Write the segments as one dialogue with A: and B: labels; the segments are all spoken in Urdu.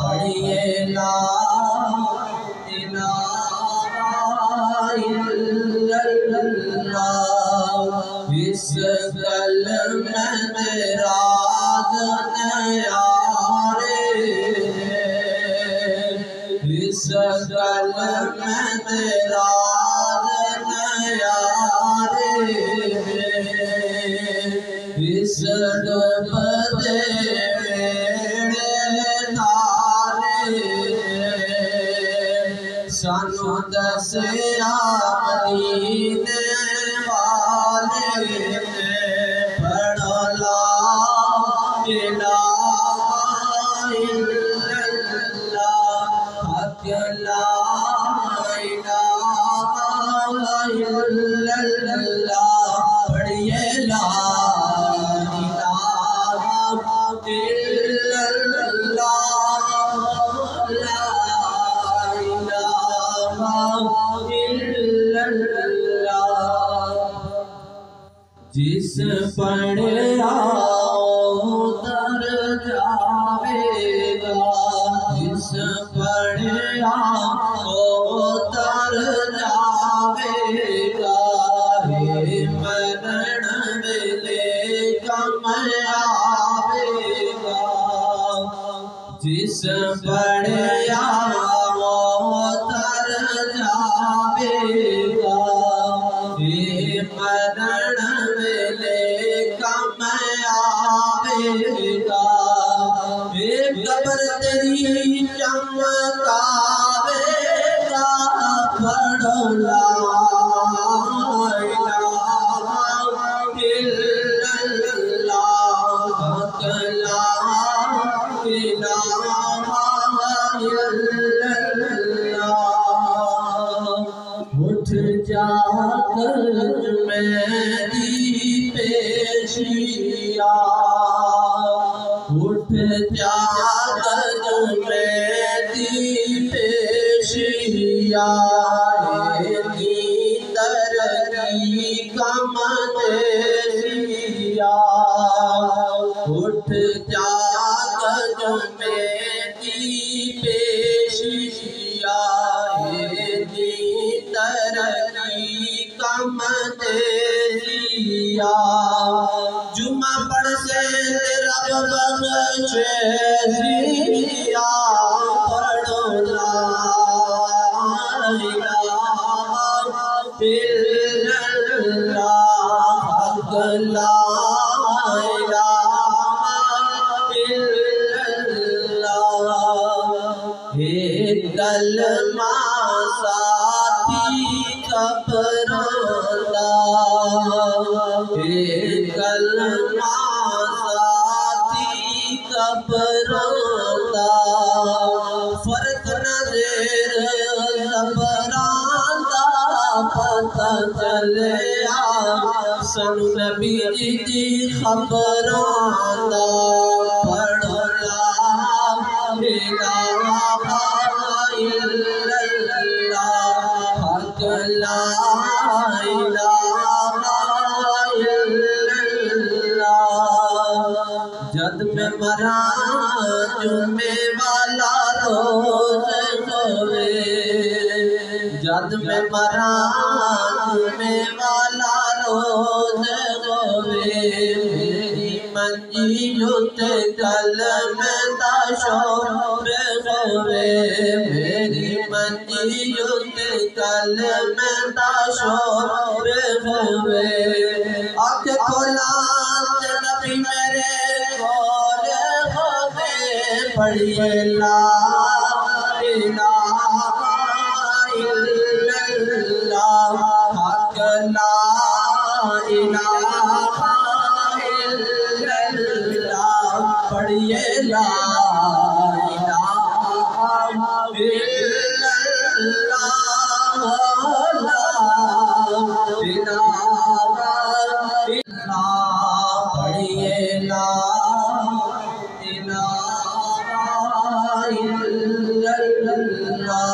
A: پڑھیے لا الہ الا اللہ، اس کلمہ میں راز نیارے، اس کلمہ میں راز نیارے، اس ڈوبتے سانو دسیا مدینے والے پڑھو لا الہ الا اللہ، حق لا الہ الا اللہ، پڑھیے لا الہ الا اللہ۔ جس پڑھا اتر جاوے گا، جس پڑھا اتر جاوے گا، مرن ویلے کم آوے گا، جس پڑھا اتر جاوے گا، مرن ویلے کم آوے گا، قبر تیری چمکاوے گا، پڑھو لا الہ الا اللہ، حق لا الہ الا اللہ۔ اٹھ جا کر میری پیشیا، اٹھ جا کر میری پیشیا، ترقی کم دیشیا، اٹھ جا کر میری پیشیا، ترقی کم دیشیا، جمعہ پڑھ سے رب بخشے دیا، پڑھو لا الہ الا اللہ، حق لا الہ الا اللہ، ایک کلمہ ساتھی کبراندہ، ایک کلمہ ساتھی کبراندہ، فرق نہ زیر زبراندہ، پتہ چلیا سانو نبی دی خبراندہ، پڑھو لا الہ الا اللہ، حق لا الہ الا اللہ۔ جد میں مراں جمعے والا روز ہوئے، جد میں مراں جمعے والا روز ہوئے، میری منجی تے کلمہ دا شور ہوئے، میری منجی تے کلمہ دا شور ہوئے، آنکھ کھولا تے نبی میرے کول ہوئے، پڑھیے لا الہ الا اللہ، حق لا الہ الا اللہ، پڑھیے لا الہ الا اللہ، پڑھیے لا الہ الا اللہ،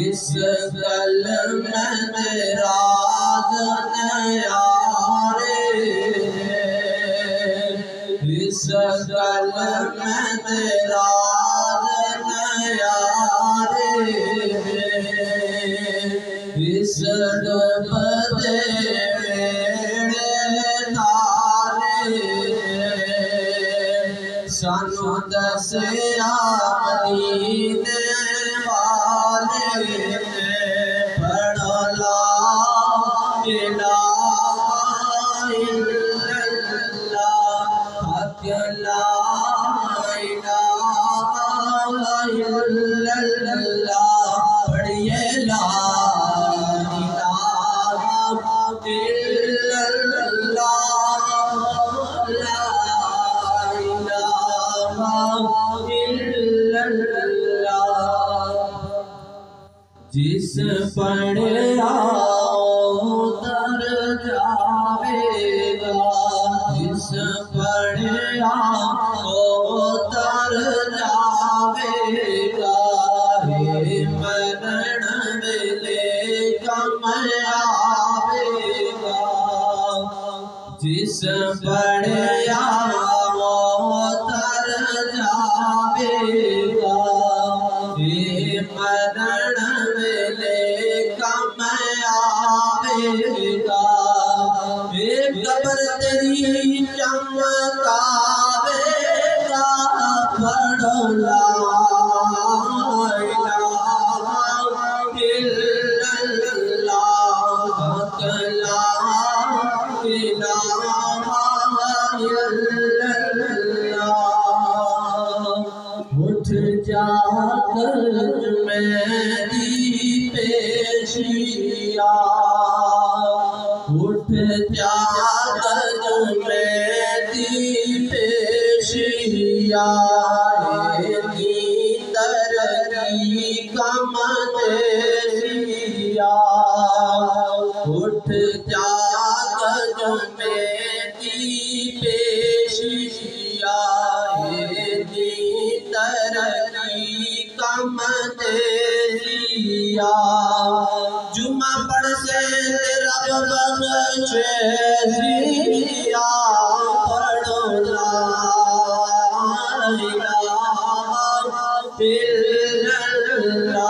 A: اس کلمہ میں راز نیارے، اس کلمہ راز نیارے اس ڈوبتے بیڑے تارے سانو دسیا مدینے والے پڑھو لا الہ الا اللہ حق لا الہ الا اللہ پڑھیے لا الہ الا اللہ لا الہ الا اللہ جس پڑھا در جاوے گا جس پڑھا در جاوے گا مرن ویلے کم آوے گا جس پڑھا در جاوے گا مرن ویلے کم آوے گا قبر تیری چمکاوے گا پڑھو لا الہ الا اللہ حق لا الہ الا اللہ اٹھ جا کر میری پیشیا اٹھ جا کر میری پیشیا ترقی کم دیسیا اٹھ جا کر میری پیشیا ترقی کم دیسیا جمعہ پڑھ سے رب بخشے زیا پڑھو لا الہ الا اللہ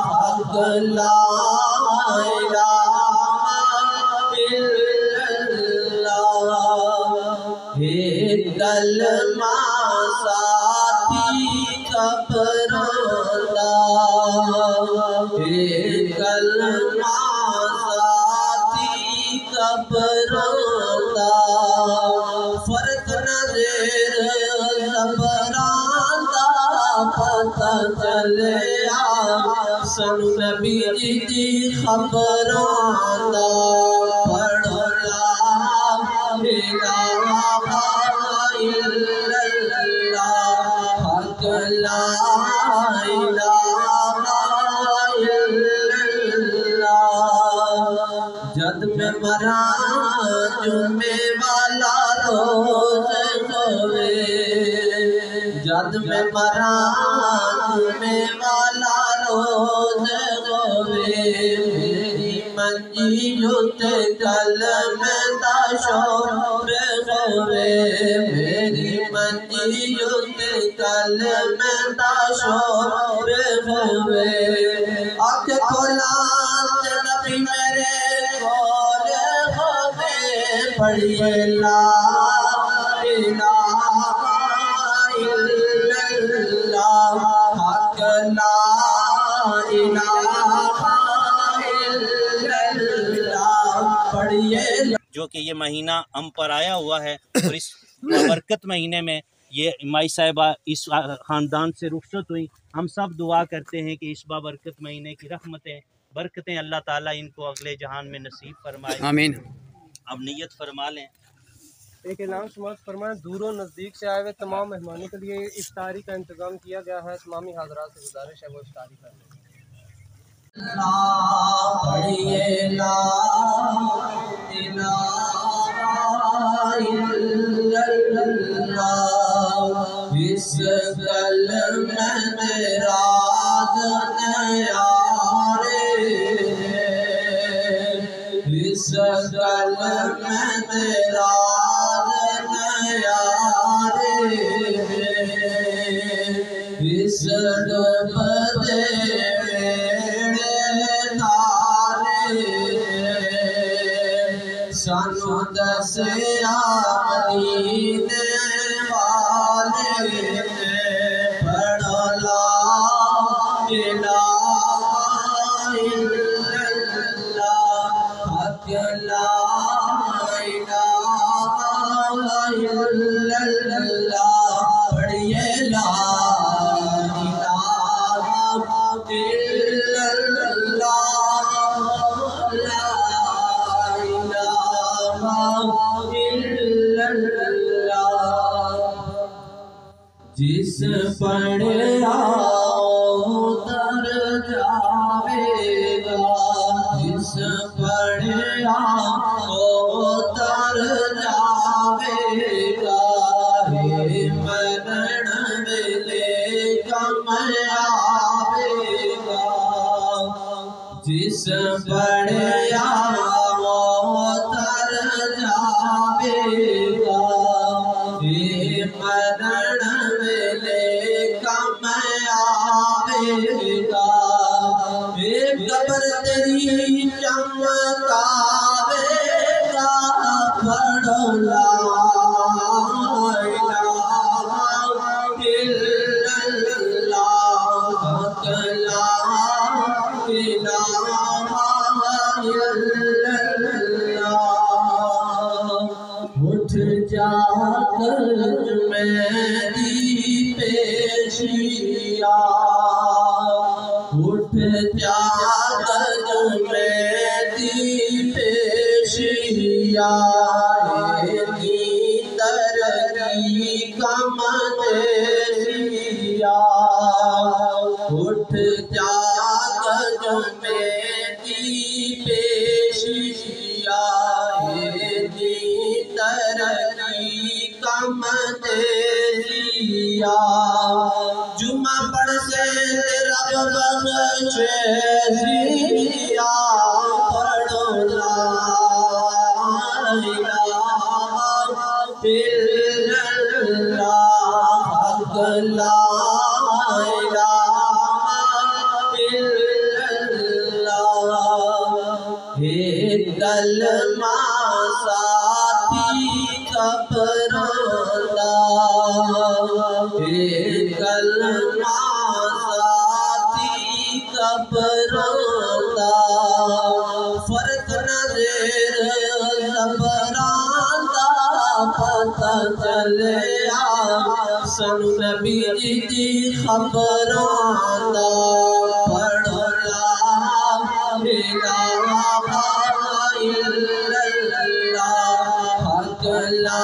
A: حق لا الہ الا اللہ ایک کلمہ ساتھی قبراندا ایک کلمہ ساتھی قبراندا فرق نظر زبراندا پتہ چلیا سنو نبی دی خبراندا پڑھو لا الہ الا اللہ حق لا الہ الا اللہ جد میں مراں جمعے والا روز ہوئے جد میں مراں جمعے والا روز ہوئے میری منجی جتے کلمہ دا شور ہوئے میری منجی جتے کلمہ دا شور ہوئے آنکھ کھولا تے نبی میرے کول ہوئے پڑھیے لا الہ الا اللہ حق لا الہ الا اللہ پڑھیے
B: جو کہ یہ مہینہ ہم پر آیا ہوا ہے اور اس برکت مہینے میں یہ مائی صاحبہ اس خاندان سے رخصت ہوئی ہم سب دعا کرتے ہیں کہ اس بابرکت مہینے کی رحمتیں برکتیں اللہ تعالیٰ ان کو اگلے جہان میں نصیب فرمائے آمین اب نیت فرما لیں
C: ایک اعلان سماعت فرمائیں دور و نزدیک سے آئے ہوئے تمام مہمانوں کے لیے افطاری کا انتظام کیا گیا ہے تمامی حضرات سے گزارش ہے وہ افطاری کر لیں
A: پڑھیے لا الہ الا اللہ اس کلمہ میں راز نیارے اس کلمہ میں راز نیارے اس ڈوبتے بیڑے تارے سانو دسیا مدینے والے پڑھو لا الہ الا اللہ حق لا الہ الا اللہ پڑھیے لا الہ الا اللہ لا الہ الا اللہ جس پڑھا در جاوے گا جس پڑھا در جاوے گا مرن ویلے کم آوے گا جس پڑھا در جاوے گا مرن ویلے کم آوے گا قبر تیری چمکاوے گا پڑھو لا الہ الا اللہ حق لا الہ الا اللہ اٹھ جا کر میری پیشیا اٹھ جا کر میری پیشیا ترقی کم دیسیا اٹھ جا کر میری پیشیا ترقی کم دیسیا جمعہ پڑھ سے رب بخشے زیا پڑھو لا الہ الا اللہ حق لا الہ الا اللہ ایک کلمہ ساتھی قبراندا ایک کلمہ ساتھی قبراندا فرق نہ زیر زبراندا پتہ چلیا سن نبی دی خبراندا پڑھو لا الہ الا اللہ حق لا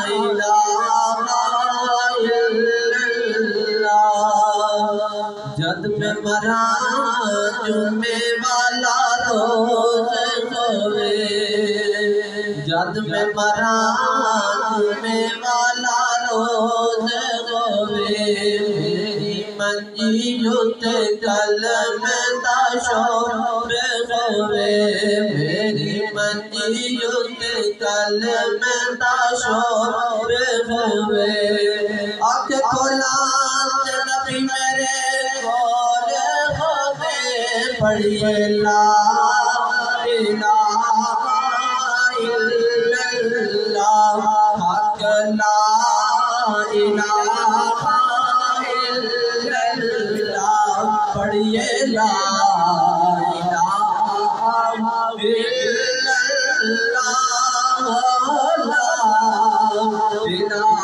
A: الہ الا اللہ جد میں مراں جمعے والا روز ہوئے جد میں مراں جمعے والا روز ہوئے میری منجی جتے کلمہ دا شور ہوئے میری منجی جتے کلمہ دا شور ہوئے آنکھ کھولا تے نبی میرے کول ہوئے پڑھیے لا الہ الا اللہ حق لا الہ الا اللہ پڑھیے لا الہ الا اللہ لا الہ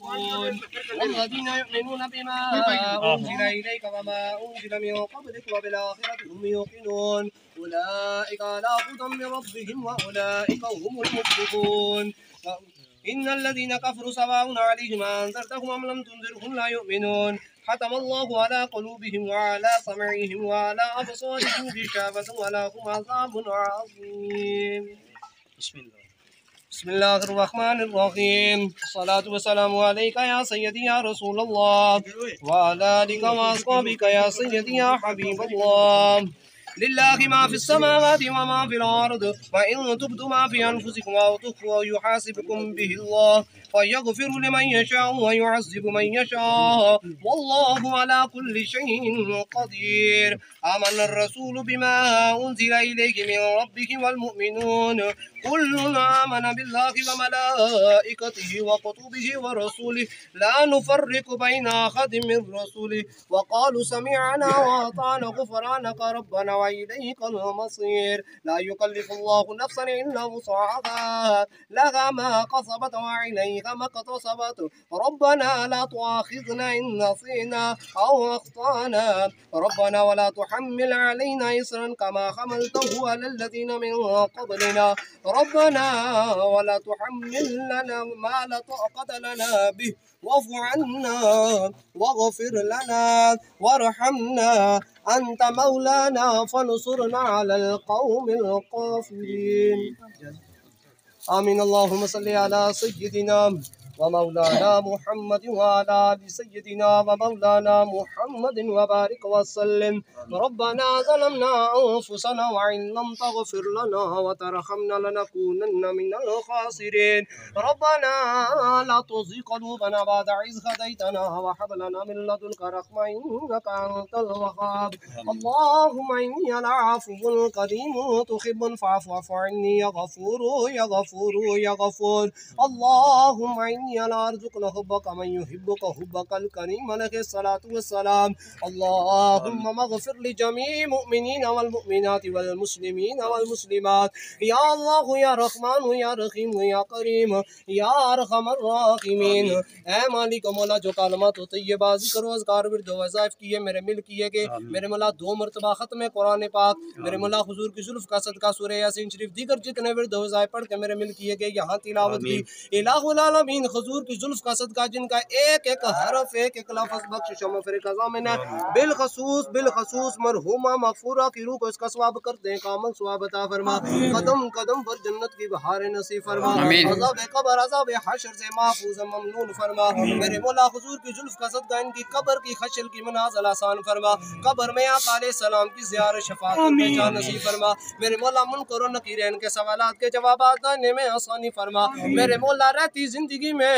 C: المتقون والذين يؤمنون بما أنزل إليك وما أنزل من قبلك وبالآخرة هم يوقنون أولئك على هدى من ربهم وأولئك هم المفلحون إن الذين كفروا سواء عليهم أنذرتهم أم لم تنذرهم لا يؤمنون ختم الله على قلوبهم وعلى سمعهم وعلى أبصارهم غشاوة ولهم عذاب عظيم. بسم الله الرحمن الرحيم. الصلاة والسلام عليك يا سيدي يا رسول الله وعلى آلك وأصحابك يا سيدي يا حبيب الله. لله ما في السماوات وما في الأرض وإن تبدوا ما في أنفسكم أو تخفوا يحاسبكم به الله فيغفر لمن يشاء ويعذب من يشاء والله على كل شيء قدير. آمن الرسول بما أنزل إليه من ربه والمؤمنون كل آمن بالله وملائكته وكتبه ورسوله لا نفرق بين أحد من رسله وقالوا سمعنا وأطعنا غفرانك ربنا وإليك المصير. لا يكلف الله نفسا إلا وسعها لها ما كسبت وعليها ما اكتسبت ربنا لا تؤاخذنا إن نسينا أو أخطأنا ربنا ولا تحمل علينا إصرا كما حملته على الذين من قبلنا ربنا ولا تحملنا ما لا طاقة لنا به واعف عنا واغفر لنا وارحمنا أنت مولانا فانصرنا على القوم الكافرين. آمين. اللهم صل على سيدنا ومولانا محمد وعلى آل سيدنا ومولانا محمد وبارك وسلم. ربنا ظلمنا أنفسنا وإن لم تغفر لنا وترحمنا لنكونن من الخاسرين. ربنا لا تزغ قلوبنا بعد إذ هديتنا وهب لنا من لدنك رحمة إنك أنت الوهاب. اللهم إني العفو الكريم تحب العفو عني يا غفور يا غفور يا غفور. اللهم إني لا أرزقنا حبك من يحبك حبك الكريم عليه الصلاة والسلام. اللهم اغفر لجميع المؤمنين والمؤمنات والمسلمين والمسلمات يا الله يا رحمن يا رحيم يا كريم یا ارحم الراحمین. اے مالک مولا جو کلمات و طیبہ ذکر و اذکار ورد و وظائف کیے میرے مل کیے گئے میرے مولا 2 مرتبہ ختم قرآن پاک میرے مولا حضور کی زلف کا صدقہ سورہ یاسین شریف دیگر جتنے ورد و وظائف پڑھ کے میرے مل کیے گئے یہاں تلاوت کی الہ العالمین حضور کی زلف کا صدقہ جن کا ایک ایک حرف ایک ایک لفظ بخشش و مغفرت کا ضامن ہے بالخصوص مرحومہ مغفورہ کی روح کو اس کا ثواب کر دیں کامل ثواب عطا فرما قدم قدم پر جنت کی بہاریں نصیب فرما عذاب قبر عذاب حشر سے محفوظ ممنون فرما میرے مولا حضور کی زلف کا صدقہ ان کی قبر کی خشل کی منازل آسان فرما قبر میں آقا علیہ السلام کی زیارت شفاعت پہچان نصیب فرما میرے مولا منکر و نکیر ان کے سوالات کے جوابات دینے میں آسانی فرما میرے مولا رہتی زندگی میں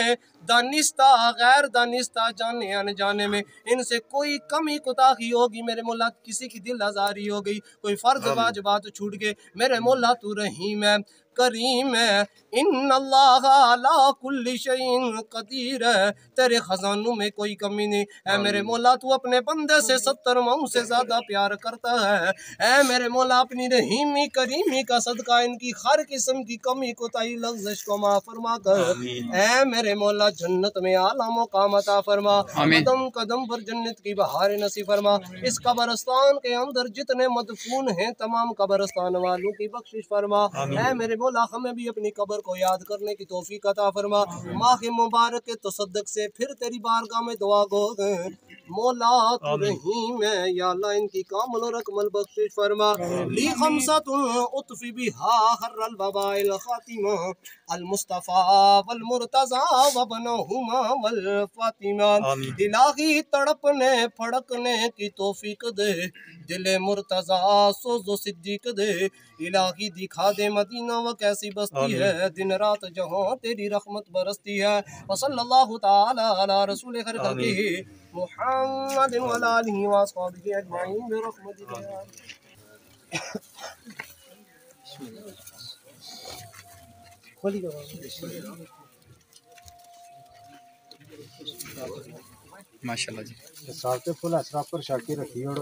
C: دانستہ غیر دانستہ جانے انجانے میں ان سے کوئی کمی کوتاہی ہوگی میرے مولا کسی کی دل آزاری ہو گئی کوئی فرض واجبات چھوٹ گئے میرے مولا تو رحیم ہے کریم ہے ان اللہ علی کل شیء قدیر ہے تیرے خزانوں میں کوئی کمی نہیں اے میرے مولا تو اپنے بندے سے 70 ماؤں سے زیادہ پیار کرتا ہے اے میرے مولا اپنی رحیمی کریمی کا صدقہ ان کی ہر قسم کی کمی کوتاہی لغزش کو معاف فرما کر اے میرے مولا جنت میں اعلیٰ مقام عطا فرما قدم قدم پر جنت کی بہار نصیب فرما اس قبرستان کے اندر جتنے مدفون ہیں تمام قبرستان والوں کی بخشش فرما اے میرے مولا ہمیں بھی اپنی قبر کو یاد کرنے کی توفیق عطا فرما ماہ مبارک کے تصدق سے پھر تیری بارگاہ میں دعا گو مولا تو رحیم ہے یا اللہ ان کی کامل و اکمل بخشش فرما لی خمسۃ اطفی بہا حر الوباء الخاتمہ المصطفیٰ والمرتضیٰ وابنہما والفاطمہ الہی تڑپنے پھڑکنے کی توفیق دے دل مرتضیٰ سوز و صدیق دے الہی دکھا دے مدینہ وہ کیسی بستی ہے دن رات جہاں تیری رحمت برستی ہے وصلی اللہ تعالی علی رسول خیر خلقہ محمد وعلی آلہ واصحابہ اجمعین برحمتک
D: ماشاءاللہ جی
E: سارتے فل اشراف پر شاکی رکھی اور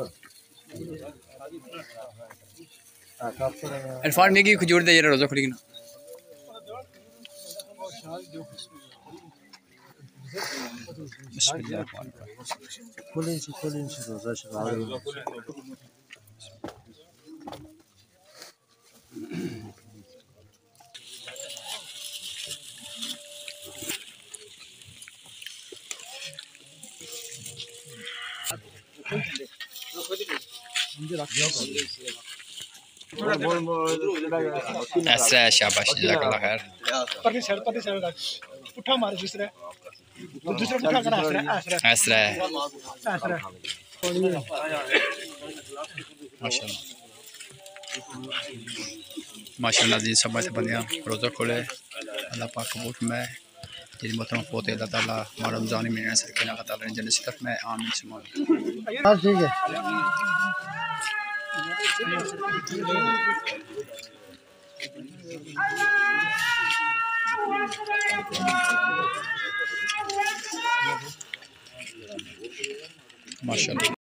D: عرفان میں کی کھجور دے جرا روزہ کھڑی نا بسم الله الرحمن الرحيم.
E: كل انشي روزه شغال.
D: اسرع شاباش جزاک اللہ خیر.
F: پرلی سائڈ پٹھا مار دوسرا پٹھا کرنا
D: اسرع
F: اسرا
D: ماشاء اللہ جی سب سے بندیاں روزہ کھولے اللہ پاک قبول فرمائے. جی محترم فوت اللہ تعالیٰ ہمارا رمضان مہینہ سرکے اللہ تعالیٰ نے جنت صرف میں آمین سمان.
E: ہاں ٹھیک ہے.
D: ماشاء اللہ.